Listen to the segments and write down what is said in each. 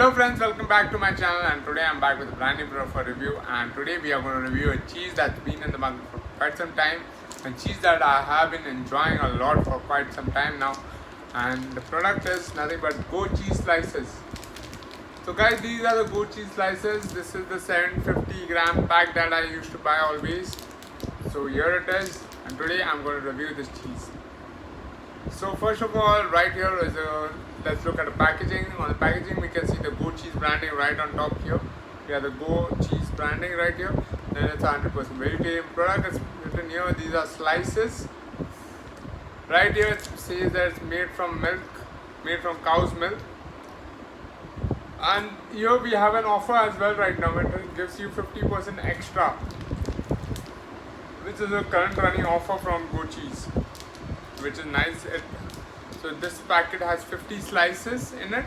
Hello friends, welcome back to my channel, and today I'm back with a brand new product for review. And today we are going to review a cheese that's been in the market for quite some time, a cheese that I have been enjoying a lot for quite some time now. And the product is nothing but Gowardhan Cheese Slices. So guys, these are the Gowardhan Cheese Slices. This is the 750 gram pack that I used to buy always. So here it is, and today I'm going to review this cheese. So first of all, right here is let's look at the packaging. On the packaging we can see the Gowardhan Cheese branding right on top here. We have the Gowardhan Cheese branding right here. Then it's 100% vegetarian product. It's written here, these are slices. Right here it says that it's made from milk, made from cow's milk. And here we have an offer as well right now. It gives you 50% extra, which is a current running offer from Gowardhan Cheese, which is nice. So this packet has 50 slices in it.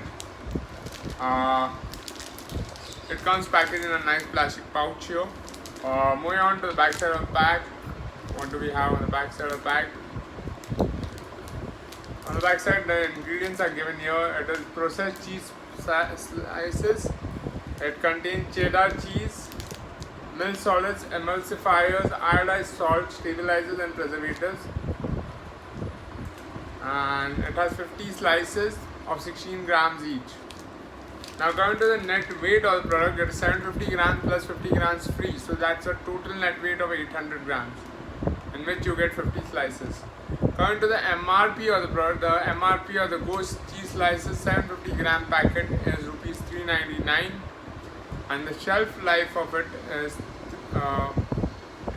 It comes packaged in a nice plastic pouch here. Moving on to the back side of the pack. What do we have on the back side of the pack? On the back side, the ingredients are given here. It is processed cheese slices. It contains cheddar cheese, milk solids, emulsifiers, iodized salt, stabilizers and preservatives. And it has 50 slices of 16 grams each. Now coming to the net weight of the product, it is 750 grams plus 50 grams free. So that's a total net weight of 800 grams, in which you get 50 slices. Coming to the MRP of the product, the MRP of the Gowardhan Cheese Slices 750 gram packet is rupees 399, and the shelf life of it is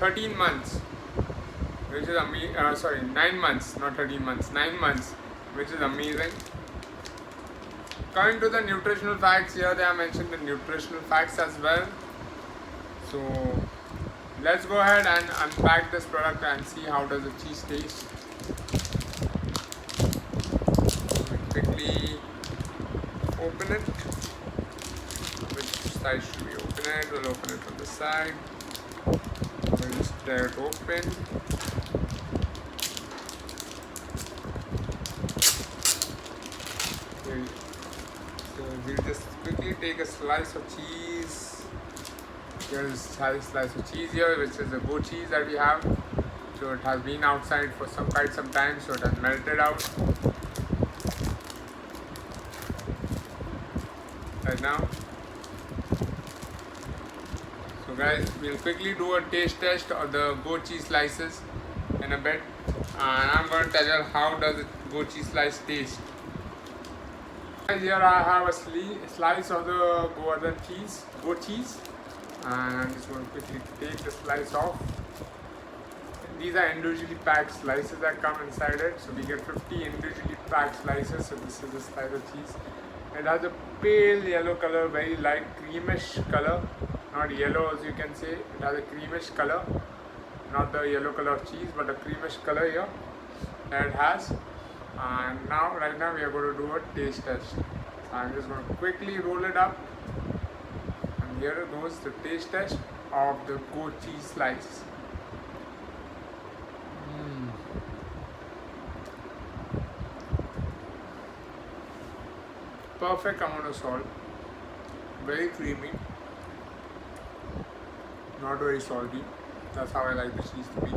13 months. Which is 9 months, not 13 months, 9 months, which is amazing. Coming to the nutritional facts, here they have mentioned the nutritional facts as well. So let's go ahead and unpack this product and see how does the cheese taste. Quickly open it. Which side should we open it? We'll open it from the side. We'll just tear it open. So we'll just quickly take a slice of cheese. Here's a slice of cheese here, which is the Gowardhan cheese that we have. So it has been outside for quite some time, so it has melted out right now. So guys, we'll quickly do a taste test of the Gowardhan cheese slices in a bit, and I'm going to tell you how does the Gowardhan cheese slice taste. Here I have a slice of the Gowardhan cheese, and I'm just going to quickly take the slice off. These are individually packed slices that come inside it, so we get 50 individually packed slices. So this is a slice of cheese. It has a pale yellow color, very light creamish color, not yellow as you can say. It has a creamish color, not the yellow color of cheese, but a creamish color here that it has. And right now we are going to do a taste test. So I'm just going to quickly roll it up, and here goes the taste test of the Gowardhan cheese slice. Perfect amount of salt, very creamy, not very salty. That's how I like the cheese to be.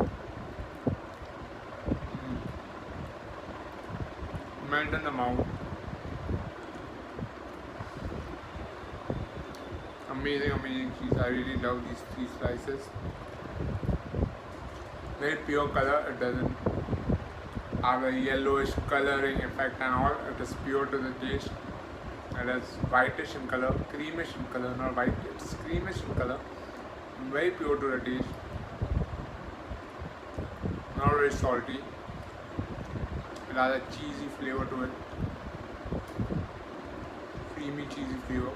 Melt in the mouth. Amazing cheese. I really love these cheese slices. Very pure color. It doesn't have a yellowish coloring effect and all. It is pure to the taste. It is whitish in color, creamish in color, not white. It's creamish in color. Very pure to the taste. Not very salty. It has a cheesy flavor to it, creamy cheesy flavor,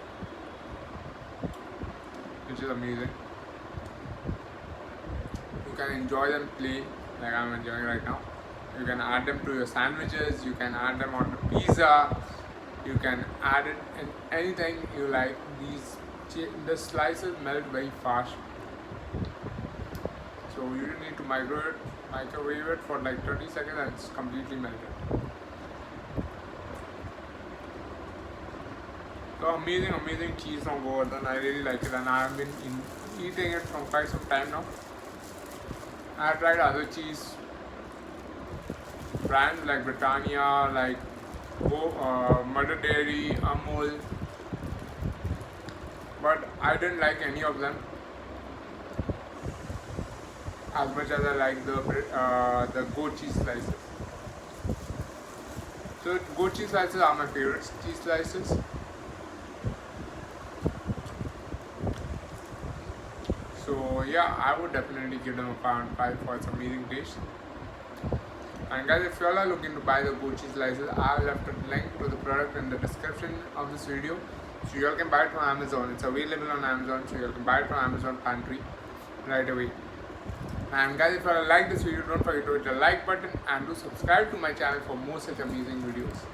which is amazing. You can enjoy them plain, like I'm enjoying right now. You can add them to your sandwiches, you can add them on the pizza, you can add it in anything you like. The slices melt very fast, so you don't need to microwave it for like 30 seconds and it's completely melted. So amazing cheese from Gowardhan. I really like it, and I have been eating it from quite some time now. I have tried other cheese brands like Britannia, like Mother Dairy, Amul, but I didn't like any of them as much as I like the goat cheese slices. So goat cheese slices are my favorite cheese slices. So yeah, I would definitely give them a 5/5 for its amazing taste. And guys, if you all are looking to buy the goat cheese slices, I have left a link to the product in the description of this video. So you all can buy it from Amazon. It's available on Amazon, so you all can buy it from Amazon Pantry right away. And guys, if you all like this video, don't forget to hit the like button and do subscribe to my channel for more such amazing videos.